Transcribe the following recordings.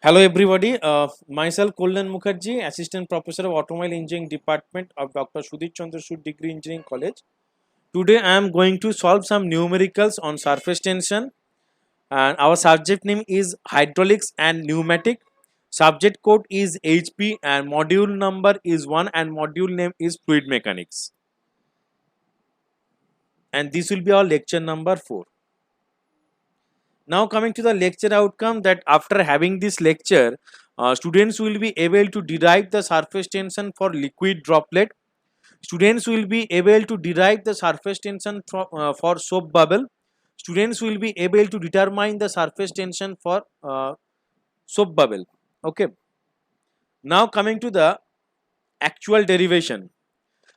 Hello everybody, myself Kollan Mukherjee, Assistant Professor of Automobile Engineering Department of Dr. Sudhir Chandrasud Degree Engineering College. Today I am going to solve some numericals on surface tension, and our subject name is Hydraulics and Pneumatic. Subject code is HP and module number is 1 and module name is Fluid Mechanics. And this will be our lecture number 4. Now coming to the lecture outcome, that after having this lecture, students will be able to derive the surface tension for liquid droplet. Students will be able to derive the surface tension for soap bubble. Students will be able to determine the surface tension for soap bubble. Okay. Now coming to the actual derivation.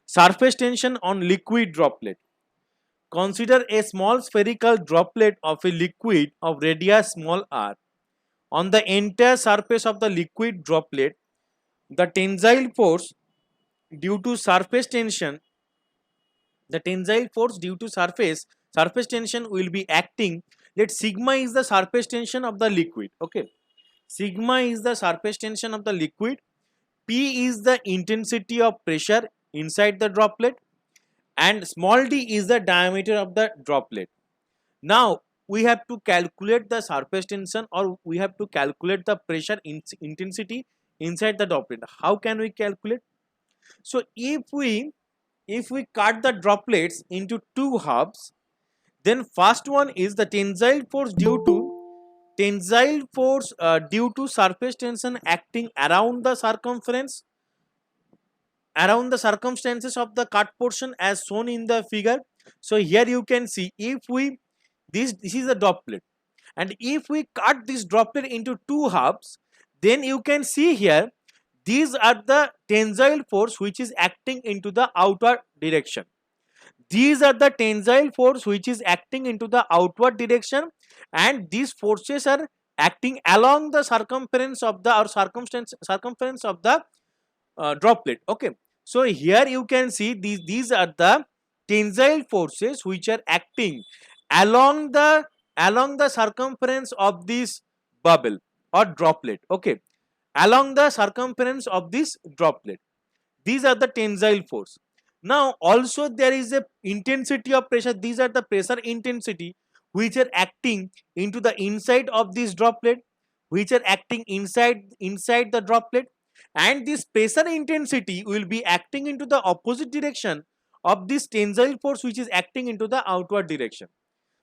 Surface tension on liquid droplet. Consider a small spherical droplet of a liquid of radius small r. On the entire surface of the liquid droplet, the tensile force due to surface tension, surface tension will be acting. Let sigma is the surface tension of the liquid. Okay, sigma is the surface tension of the liquid. P is the intensity of pressure inside the droplet, and small d is the diameter of the droplet. Now we have to calculate the surface tension, or we have to calculate the pressure intensity inside the droplet. How can we calculate? So if we cut the droplets into two halves, then first one is the tensile force due to surface tension acting around the circumstances of the cut portion as shown in the figure. So here you can see, if we this is a droplet, and if we cut this droplet into two halves, then you can see here these are the tensile force which is acting into the outward direction. These are the tensile force which is acting into the outward direction, and these forces are acting along the circumference of the circumference of the droplet. Okay, so here you can see these are the tensile forces which are acting along the circumference of this bubble or droplet. Okay, along the circumference of this droplet, these are the tensile force. Now also there is a intensity of pressure. These are the pressure intensity which are acting into the inside of this droplet, which are acting inside the droplet, and this pressure intensity will be acting into the opposite direction of this tensile force which is acting into the outward direction.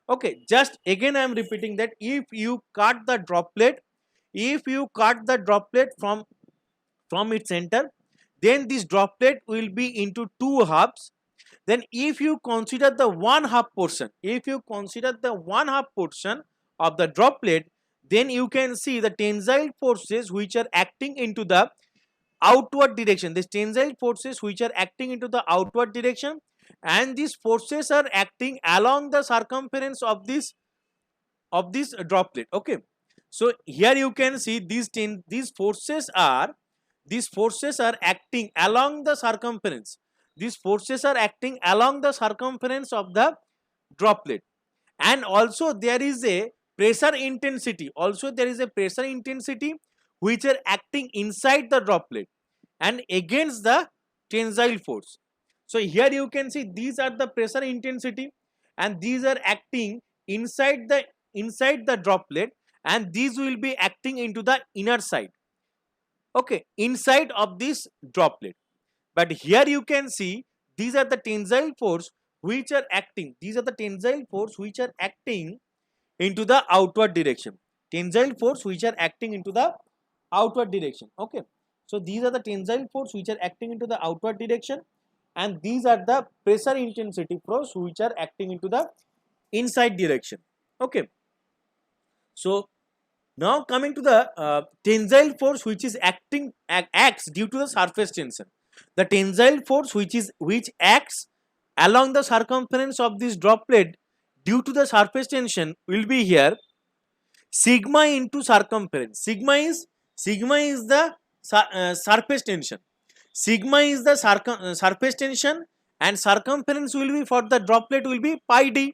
Okay, just again I am repeating that if you cut the droplet from its center, then this droplet will be into two halves. Then if you consider the one half portion of the droplet, then you can see the tensile forces which are acting into the outward direction. These tensile forces which are acting into the outward direction, and these forces are acting along the circumference of this droplet. Okay, so here you can see these forces are acting along the circumference. These forces are acting along the circumference of the droplet, and also there is a pressure intensity which are acting inside the droplet and against the tensile force. So here you can see these are the pressure intensity, and these are acting inside the droplet, and these will be acting into the inner side. Okay, inside of this droplet. But here you can see these are the tensile force which are acting into the outward direction. Okay, so these are the tensile force which are acting into the outward direction, and these are the pressure intensity force which are acting into the inside direction. Okay, so now coming to the tensile force which is acts due to the surface tension. The tensile force which acts along the circumference of this droplet due to the surface tension will be here sigma into circumference. Sigma is the surface tension. Sigma is the surface tension, and circumference will be for the droplet will be pi d.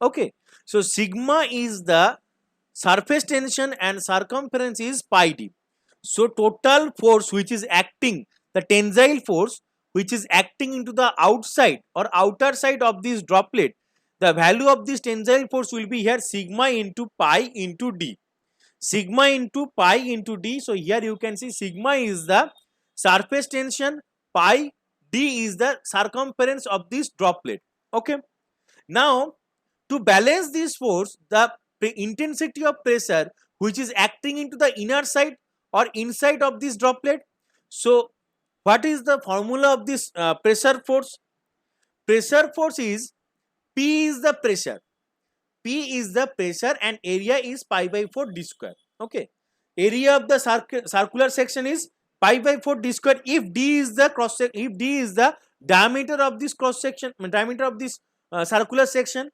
Okay, so sigma is the surface tension and circumference is pi d. So total force which is acting, the tensile force which is acting into the outside or outer side of this droplet, the value of this tensile force will be here sigma into pi into d. Sigma into pi into d. So here you can see sigma is the surface tension, pi d is the circumference of this droplet. Okay. Now to balance this force, the intensity of pressure which is acting into the inner side or inside of this droplet. So what is the formula of this pressure force? Pressure force is P is the pressure. P is the pressure and area is pi by 4 d square. Okay. Area of the circular section is pi by 4 d square if d is the cross section, if d is the diameter of this cross section, diameter of this circular section.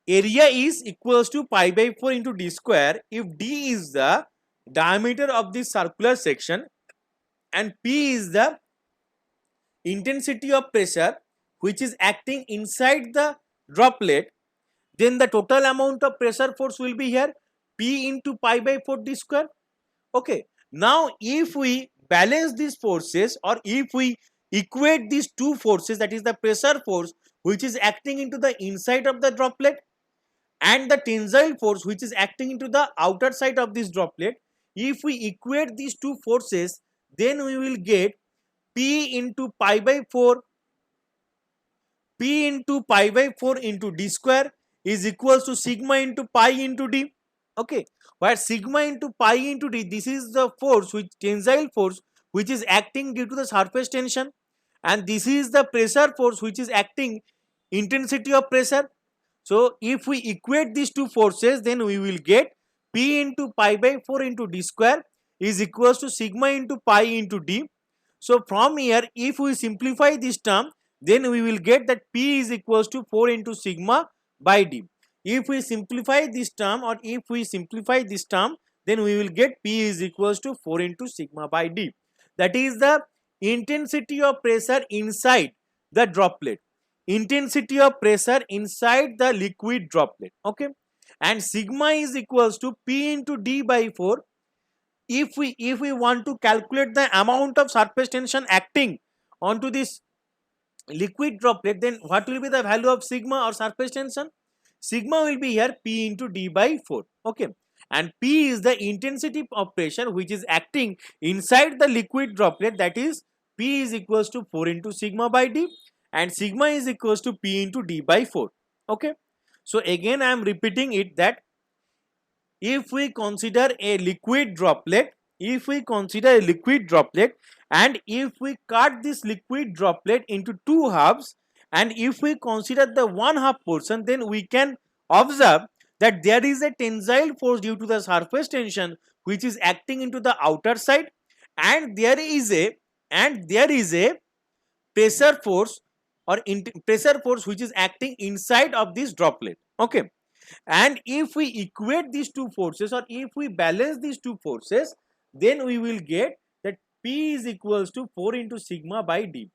Area is equals to pi by 4 into d square if d is the diameter of this circular section and P is the intensity of pressure which is acting inside the droplet. Then the total amount of pressure force will be here P into pi by 4 d square. Okay. Now if we balance these forces or if we equate these two forces, that is the pressure force which is acting into the inside of the droplet and the tensile force which is acting into the outer side of this droplet, if we equate these two forces, then we will get P into pi by 4 into d square is equals to sigma into pi into d. Okay, where sigma into pi into d, this is the force, which tensile force which is acting due to the surface tension, and this is the pressure force which is acting intensity of pressure. So if we equate these two forces, then we will get P into pi by 4 into d square is equals to sigma into pi into d. So from here, if we simplify this term, then we will get that P is equals to 4 into sigma by d. If we simplify this term then we will get P is equals to 4 into sigma by d. That is the intensity of pressure inside the droplet. Intensity of pressure inside the liquid droplet. Okay. And sigma is equals to P into d by 4. If we want to calculate the amount of surface tension acting onto this liquid droplet, then what will be the value of sigma or surface tension? Sigma will be here P into d by 4. Okay. And P is the intensity of pressure which is acting inside the liquid droplet, that is P is equals to 4 into sigma by d, and sigma is equals to P into d by 4. Okay. So again I am repeating it, that if we consider a liquid droplet, and if we cut this liquid droplet into two halves, and if we consider the one half portion, then we can observe that there is a tensile force due to the surface tension which is acting into the outer side, and there is a pressure force or pressure force which is acting inside of this droplet. Okay. And if we equate these two forces or if we balance these two forces, then we will get that P is equals to 4 into sigma by d.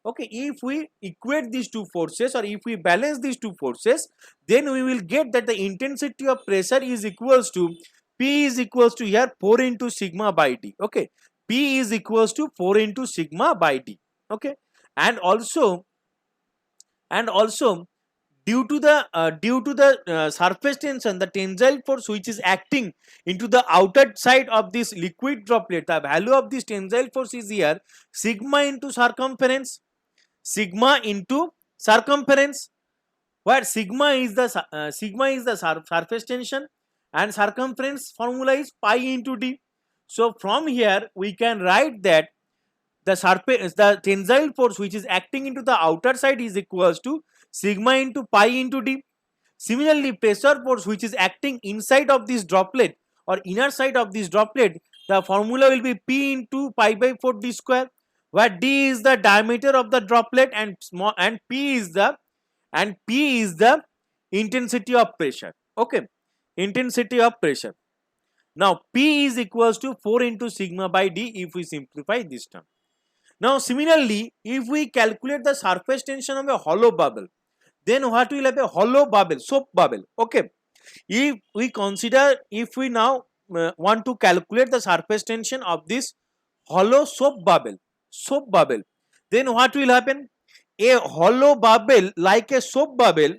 Okay, if we equate these two forces or if we balance these two forces, then we will get that the intensity of pressure is equals to P is equals to here 4 into sigma by d. Okay, P is equals to 4 into sigma by d. Okay, and also due to the surface tension, the tensile force which is acting into the outer side of this liquid droplet, the value of this tensile force is here sigma into circumference, where sigma is the surface tension and circumference formula is pi into d. So from here we can write that the tensile force which is acting into the outer side is equals to sigma into pi into d. Similarly, pressure force which is acting inside of this droplet or inner side of this droplet, the formula will be P into pi by 4 d square, where d is the diameter of the droplet and P is the intensity of pressure. Okay, intensity of pressure. Now P is equals to 4 into sigma by d if we simplify this term. Now similarly, if we calculate the surface tension of a hollow bubble, then what will have a hollow bubble, soap bubble. Okay, If we now want to calculate the surface tension of this hollow soap bubble, then what will happen? A hollow bubble like a soap bubble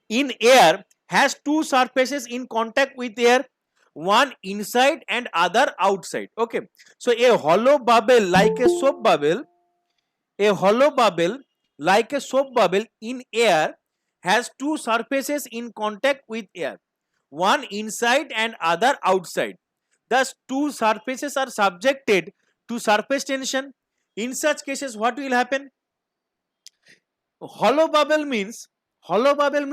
in air has two surfaces in contact with air, one inside and other outside. Okay, so a hollow bubble like a soap bubble, in air has two surfaces in contact with air, one inside and other outside. Thus two surfaces are subjected to surface tension. In such cases what will happen? Hollow bubble means hollow bubble.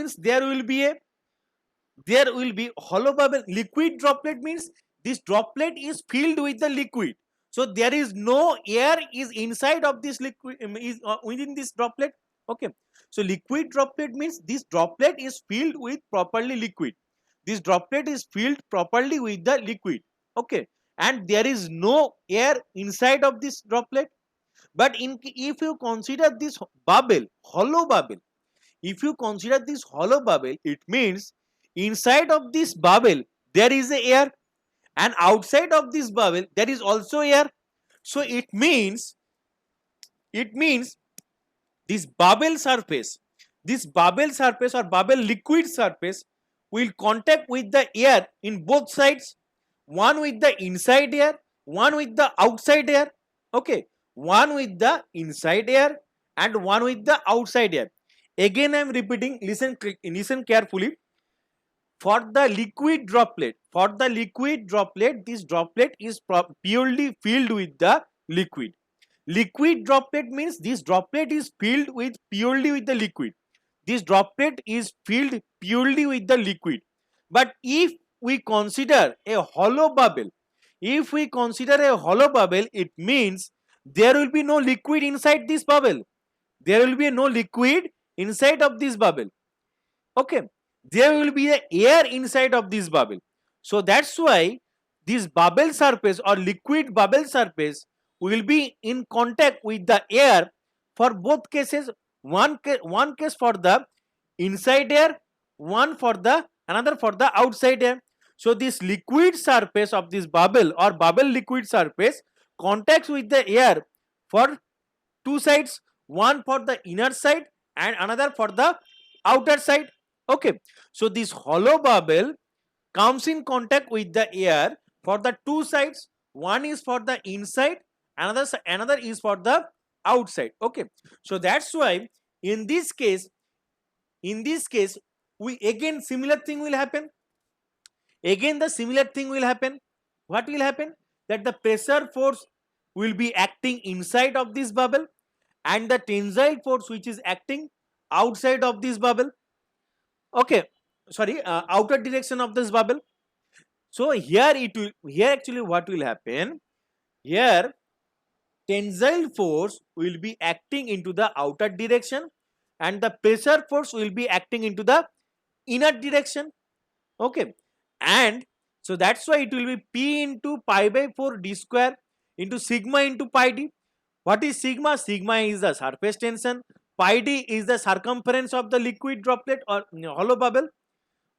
Liquid droplet means this droplet is filled with the liquid, so there is no air is inside of this liquid, is within this droplet. Okay, so liquid droplet means this droplet is filled with properly liquid, this droplet is filled properly with the liquid. Okay, and there is no air inside of this droplet. But if you consider this hollow bubble, if you consider this hollow bubble, it means inside of this bubble there is a air, and outside of this bubble there is also air. So it means this bubble surface or bubble liquid surface will contact with the air in both sides, one with the inside air, one with the outside air. Okay, one with the inside air and one with the outside air. Again I am repeating, listen carefully. For the liquid droplet, this droplet is purely filled with the liquid. Liquid droplet means this droplet is filled with purely with the liquid. This droplet is filled purely with the liquid. But if we consider a hollow bubble, it means there will be no liquid inside this bubble. There will be no liquid inside of this bubble. Okay, there will be the air inside of this bubble. So that's why this bubble surface or liquid bubble surface will be in contact with the air for both cases. One case for the inside air, another for the outside air. So this liquid surface of this bubble or bubble liquid surface contacts with the air for two sides, one for the inner side and another for the outer side. Okay, so this hollow bubble comes in contact with the air for the two sides, one is for the inside, another is for the outside. Okay, so that's why in this case we again similar thing will happen. Again the similar thing will happen. What will happen? That the pressure force will be acting inside of this bubble and the tensile force which is acting outside of this bubble. Okay, sorry, outer direction of this bubble. So here actually what will happen? Here tensile force will be acting into the outer direction and the pressure force will be acting into the inner direction. Okay, and so that's why it will be P into pi by 4 d square into sigma into pi d. What is sigma? Sigma is the surface tension, pi d is the circumference of the liquid droplet or hollow bubble.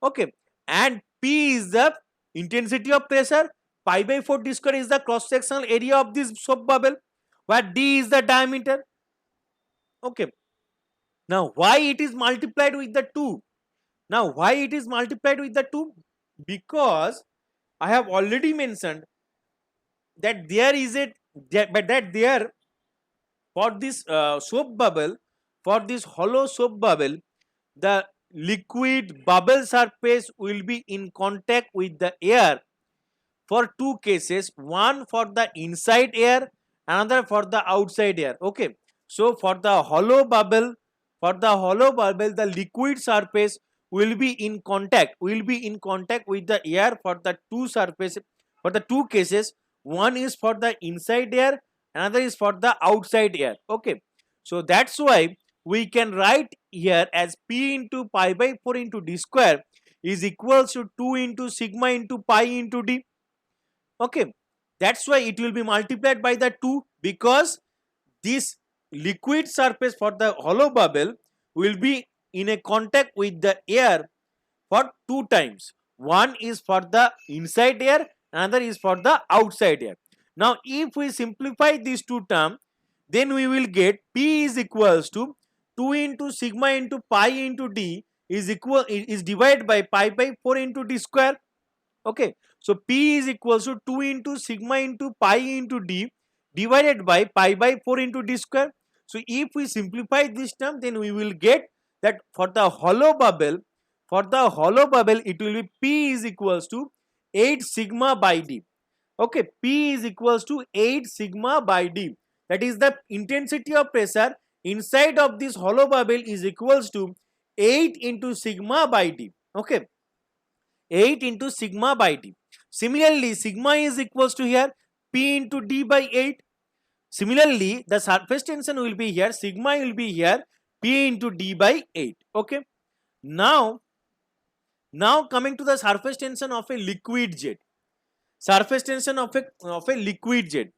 Okay, and P is the intensity of pressure, pi by 4 d square is the cross sectional area of this soap bubble, where d is the diameter. Okay, now why it is multiplied with the 2? Now why it is multiplied with the 2? Because I have already mentioned that there for this soap bubble, for this hollow soap bubble, the liquid bubble surface will be in contact with the air for two cases, one for the inside air, another for the outside air. Okay, so for the hollow bubble, the liquid surface will be in contact with the air for the two cases. One is for the inside air, another is for the outside air. Okay, so that's why we can write here as P into pi by 4 into d square is equals to 2 into sigma into pi into d. Okay, that's why it will be multiplied by the 2, because this liquid surface for the hollow bubble will be in a contact with the air for two times. One is for the inside air, another is for the outside air. Now if we simplify these two terms, then we will get P is equals to 2 into sigma into pi into d is divided by pi by 4 into d square. Okay, so P is equals to 2 into sigma into pi into d divided by pi by 4 into d square. So if we simplify this term, then we will get that for the hollow bubble, it will be P is equals to 8 sigma by d. Okay, P is equals to 8 sigma by d. That is the intensity of pressure inside of this hollow bubble is equals to 8 into sigma by d. Okay, 8 into sigma by d. Similarly, sigma is equals to here P into d by 8. Similarly, the surface tension will be here, sigma will be here P into d by 8. Okay. Now coming to the surface tension of a liquid jet. Surface tension of a liquid jet.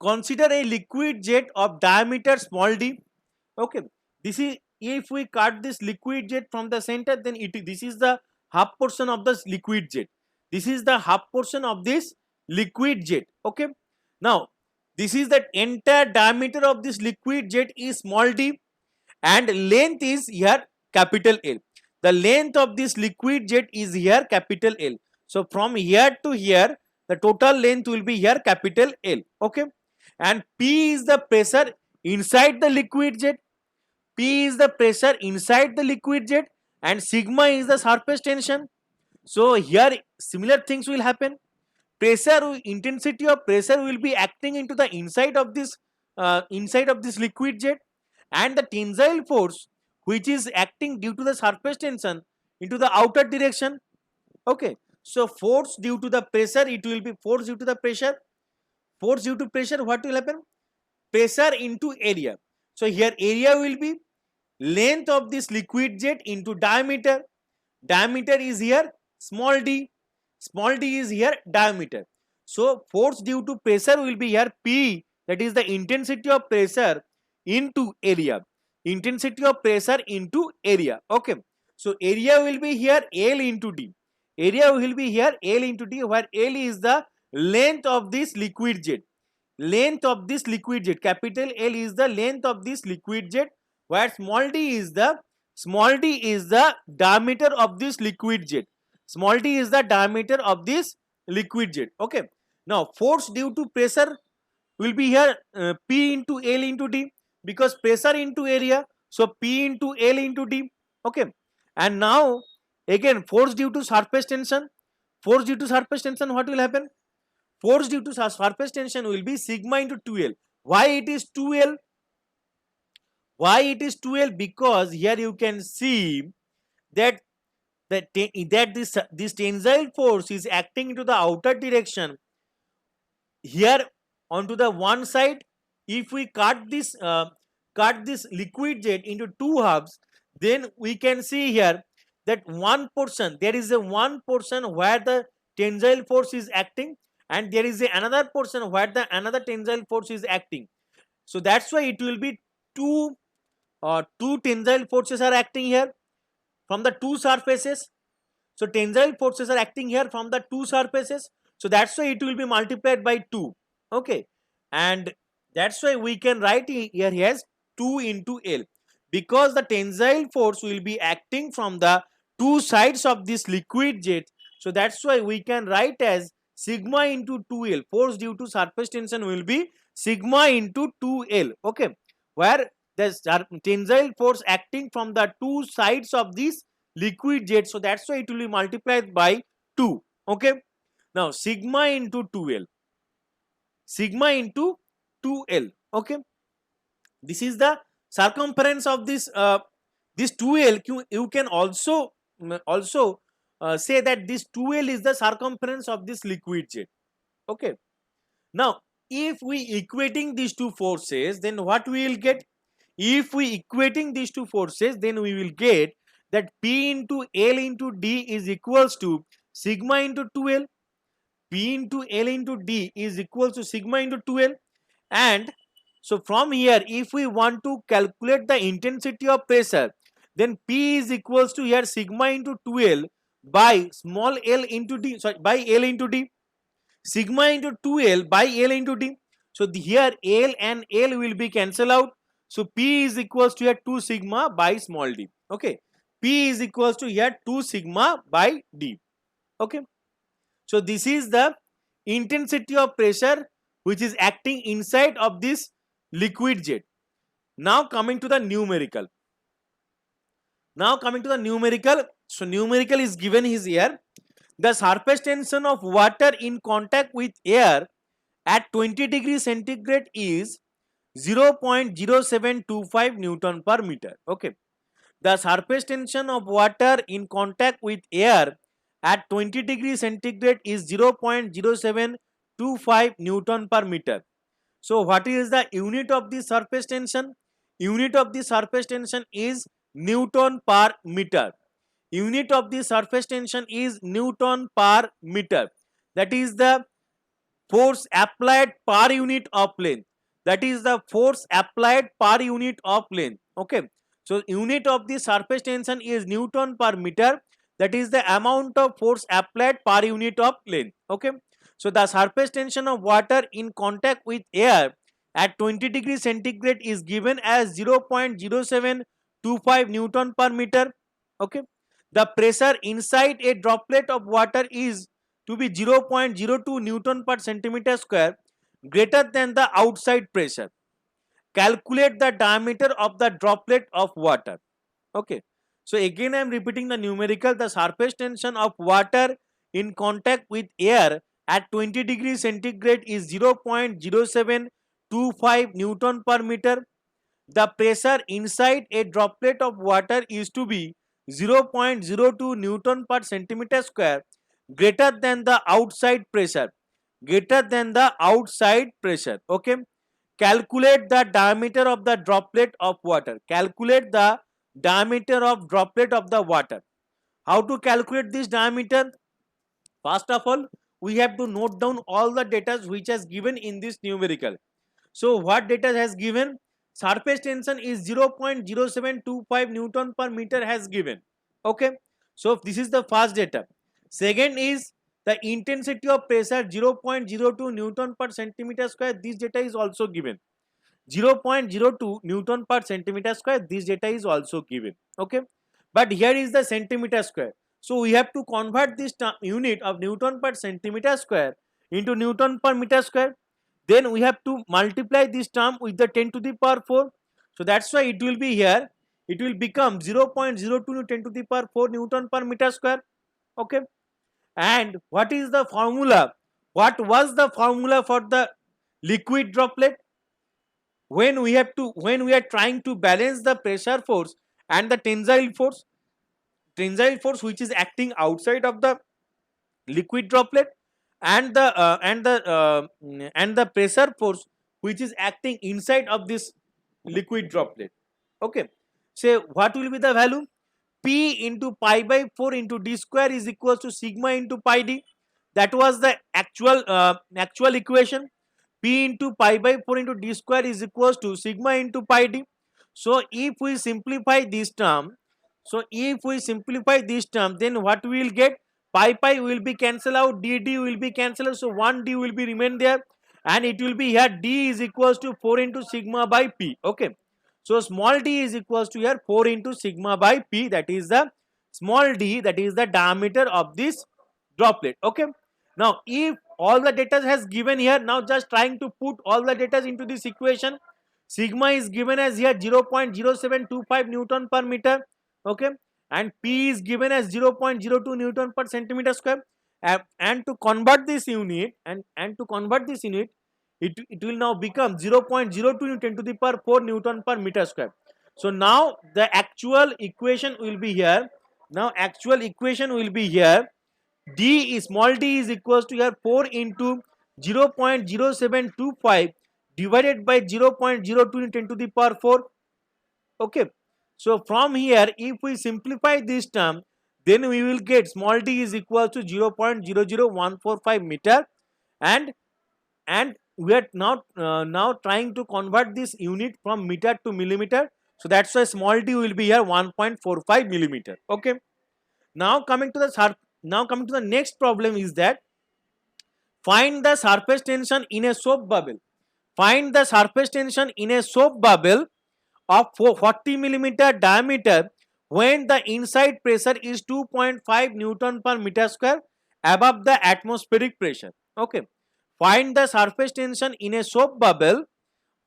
Consider a liquid jet of diameter small d. Okay. This is, if we cut this liquid jet from the center, then this is the half portion of the liquid jet. This is the half portion of this liquid jet. Okay. Now this is the entire diameter of this liquid jet is small d, and length is here capital L. The length of this liquid jet is here capital L. So from here to here, the total length will be here capital L. Okay. And P is the pressure inside the liquid jet. P is the pressure inside the liquid jet, and sigma is the surface tension. So here similar things will happen. Intensity of pressure will be acting into the inside of this liquid jet, and the tensile force which is acting due to the surface tension into the outer direction. Okay, so force due to the pressure, it will be force due to the pressure. Force due to pressure, what will happen? Pressure into area. So here area will be length of this liquid jet into diameter. Diameter is here small d. Small d is here diameter. So force due to pressure will be here P, that is the intensity of pressure into area. Intensity of pressure into area. Okay. So area will be here L into D. Area will be here L into D, where L is the length of this liquid jet. Length of this liquid jet. Capital L is the length of this liquid jet, where small d is the diameter of this liquid jet. Small d is the diameter of this liquid jet. Okay. Now force due to pressure will be here P into L into D, because pressure into area. So P into L into D. Okay. And now again force due to surface tension. Force due to surface tension, what will happen? Force due to surface tension will be sigma into 2L. Why it is 2L? Why it is 2L? Because here you can see that this tensile force is acting into the outer direction. Here onto the one side, if we cut this liquid jet into two halves, then we can see here that one portion, there is a one portion where the tensile force is acting, and there is another portion where the another tensile force is acting. So that's why it will be two tensile forces are acting here from the two surfaces. So tensile forces are acting here from the two surfaces. So that's why it will be multiplied by 2. Okay. And that's why we can write here as 2 into L. Because the tensile force will be acting from the two sides of this liquid jet. So that's why we can write as sigma into 2L. Force due to surface tension will be sigma into 2L. Okay. Where the tensile force acting from the two sides of this liquid jet, so that's why it will be multiplied by 2. Okay. Now sigma into 2L. Sigma into 2L. Okay. This is the circumference of this 2L. You can also say that this 2L is the circumference of this liquid jet. Okay. Now if we equating these two forces, then what we will get? If we equating these two forces, then we will get that P into L into D is equals to sigma into 2L. P into L into D is equals to sigma into 2L. And so from here, if we want to calculate the intensity of pressure, then P is equals to here sigma into 2L by small l into d, sorry, by l into d, sigma into 2l by l into d. So here l and l will be cancelled out. So P is equals to here 2 sigma by small d. Okay. P is equals to here 2 sigma by d. Okay. So this is the intensity of pressure which is acting inside of this liquid jet. Now coming to the numerical. So numerical is given is here. The surface tension of water in contact with air at 20 degrees centigrade is 0.0725 Newton per meter. Okay. The surface tension of water in contact with air at 20 degrees centigrade is 0.0725 Newton per meter. So what is the unit of the surface tension? Unit of the surface tension is Newton per meter. Unit of the surface tension is Newton per meter. That is the force applied per unit of length. That is the force applied per unit of length. Okay. So unit of the surface tension is Newton per meter. That is the amount of force applied per unit of length. Okay. So the surface tension of water in contact with air at 20 degrees centigrade is given as 0.0725 Newton per meter. Okay. The pressure inside a droplet of water is to be 0.02 Newton per centimeter square greater than the outside pressure. Calculate the diameter of the droplet of water. Okay. So again I am repeating the numerical. The surface tension of water in contact with air at 20 degrees centigrade is 0.0725 Newton per meter. The pressure inside a droplet of water is to be 0.02 Newton per centimeter square greater than the outside pressure. Greater than the outside pressure. Okay. Calculate the diameter of the droplet of water. Calculate the diameter of droplet of the water. How to calculate this diameter? First of all, we have to note down all the data which has given in this numerical. So what data has given? Surface tension is 0.0725 Newton per meter has given. Okay. So this is the first data. Second is the intensity of pressure 0.02 Newton per centimeter square. This data is also given. 0.02 Newton per centimeter square. This data is also given. Okay. But here is the centimeter square. So we have to convert this unit of Newton per centimeter square into Newton per meter square. Then we have to multiply this term with the 10 to the power 4. So that's why it will be here. It will become 0.02 10 to the power 4 Newton per meter square. Okay. And what is the formula? What was the formula for the liquid droplet? When we are trying to balance the pressure force and the tensile force which is acting outside of the liquid droplet, and the pressure force which is acting inside of this liquid droplet. Okay. So what will be the value? P into pi by 4 into d square is equals to sigma into pi d. That was the actual equation. P into pi by 4 into d square is equals to sigma into pi d. So if we simplify this term, then what we will get? Pi will be cancelled out, d will be cancelled, so 1 d will be remain there, and it will be here d is equals to 4 into sigma by p. Okay. So small d is equals to here 4 into sigma by p, that is the small d, that is the diameter of this droplet. Okay. Now if all the data has given here, now just trying to put all the data into this equation. Sigma is given as here 0.0725 Newton per meter. Okay. And P is given as 0.02 Newton per centimeter square. And to convert this unit, it will now become 0.02 10 to the power 4 Newton per meter square. So now the actual equation will be here. D is small d is equals to here 4 into 0.0725 divided by 0.02 10 to the power 4. Okay. So from here, if we simplify this term, then we will get small d is equal to 0.00145 meter, and we are now trying to convert this unit from meter to millimeter. So that's why small d will be here 1.45 millimeter. Okay. Now coming to the next problem is that find the surface tension in a soap bubble. Find the surface tension in a soap bubble of 40 millimeter diameter when the inside pressure is 2.5 Newton per meter square above the atmospheric pressure. Okay. Find the surface tension in a soap bubble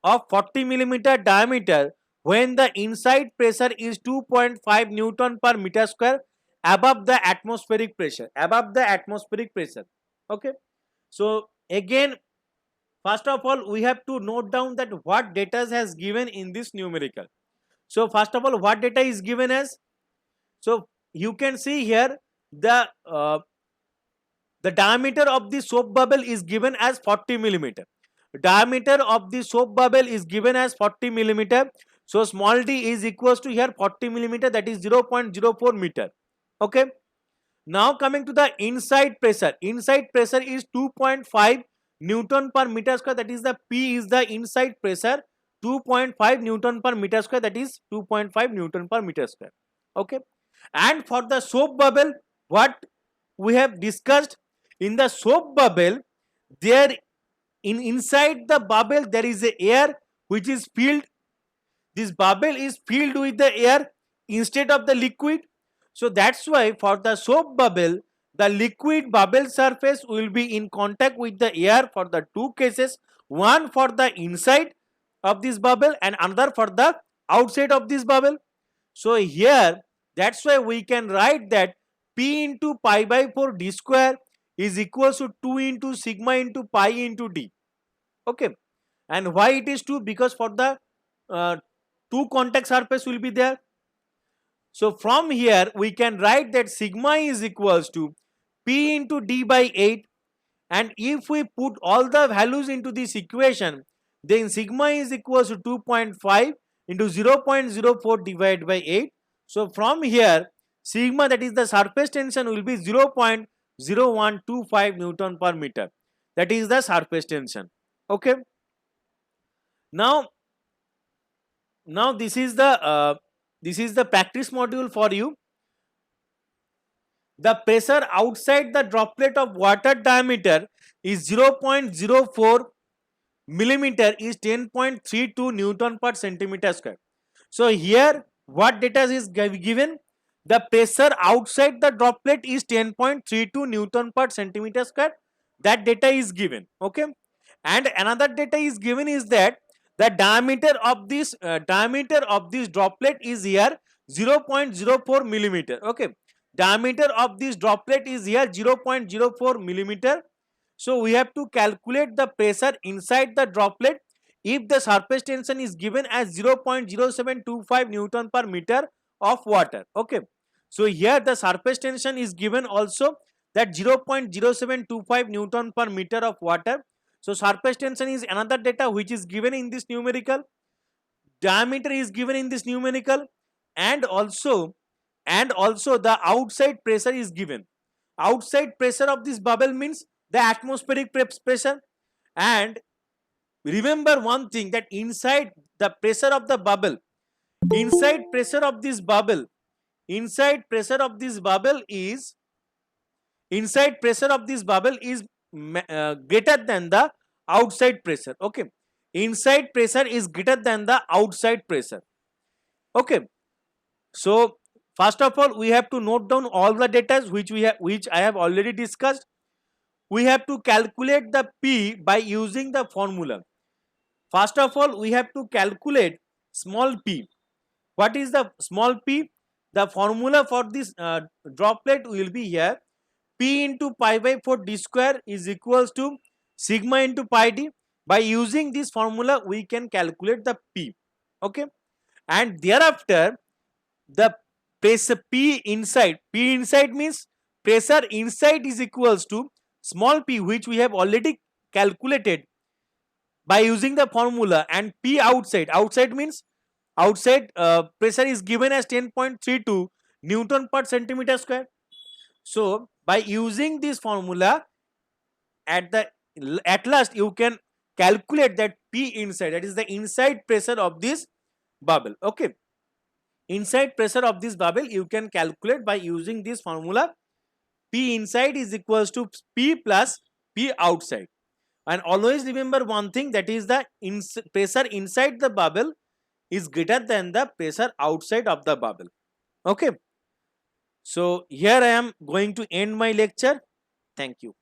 of 40 millimeter diameter when the inside pressure is 2.5 Newton per meter square above the atmospheric pressure. Above the atmospheric pressure. Okay. So again, first of all, we have to note down that what data has given in this numerical. So first of all, what data is given as? So you can see here the diameter of the soap bubble is given as 40 millimeter. Diameter of the soap bubble is given as 40 millimeter. So small d is equals to here 40 millimeter, that is 0.04 meter. Okay. Now coming to the inside pressure. Inside pressure is 2.5 Newton per meter square, that is the P is the inside pressure, 2.5 Newton per meter square, that is 2.5 Newton per meter square. Okay. And for the soap bubble, what we have discussed, in the soap bubble, there inside the bubble there is a air which is filled. This bubble is filled with the air instead of the liquid. So that's why for the soap bubble, the liquid bubble surface will be in contact with the air for the two cases, one for the inside of this bubble and another for the outside of this bubble. So here, that's why we can write that P into pi by 4 d square is equals to 2 into sigma into pi into d. Okay. And why it is 2? Because for the two contact surface will be there. So from here we can write that sigma is equals to P into d by 8, and if we put all the values into this equation, then sigma is equals to 2.5 into 0.04 divided by 8. So from here sigma, that is the surface tension, will be 0.0125 Newton per meter. That is the surface tension. Okay. Now this is the practice module for you. The pressure outside the droplet of water diameter is 0.04 millimeter is 10.32 Newton per centimeter square. So here what data is given? The pressure outside the droplet is 10.32 Newton per centimeter square. That data is given. Okay. And another data is given is that the diameter of this droplet is here 0.04 millimeter. Okay. Diameter of this droplet is here 0.04 millimeter. So we have to calculate the pressure inside the droplet if the surface tension is given as 0.0725 Newton per meter of water. Okay. So here the surface tension is given also, that 0.0725 Newton per meter of water. So surface tension is another data which is given in this numerical. Diameter is given in this numerical, and also the outside pressure is given. Outside pressure of this bubble means the atmospheric pressure. And remember one thing, that inside the pressure of the bubble, inside pressure of this bubble is greater than the outside pressure. Okay. Inside pressure is greater than the outside pressure. Okay. So first of all, we have to note down all the data which I have already discussed. We have to calculate the P by using the formula. First of all, we have to calculate small p. What is the small p? The formula for this droplet will be here. P into pi by 4 d square is equals to sigma into pi d. By using this formula, we can calculate the P. Okay. And thereafter, the pressure P inside means pressure inside is equals to small p, which we have already calculated by using the formula, and P outside means pressure is given as 10.32 Newton per centimeter square. So by using this formula, at last you can calculate that P inside, that is the inside pressure of this bubble. Okay. inside pressure of this bubble you can calculate by using this formula. P inside is equals to P plus P outside. And always remember one thing, that is the pressure inside the bubble is greater than the pressure outside of the bubble. Okay. So here I am going to end my lecture. Thank you.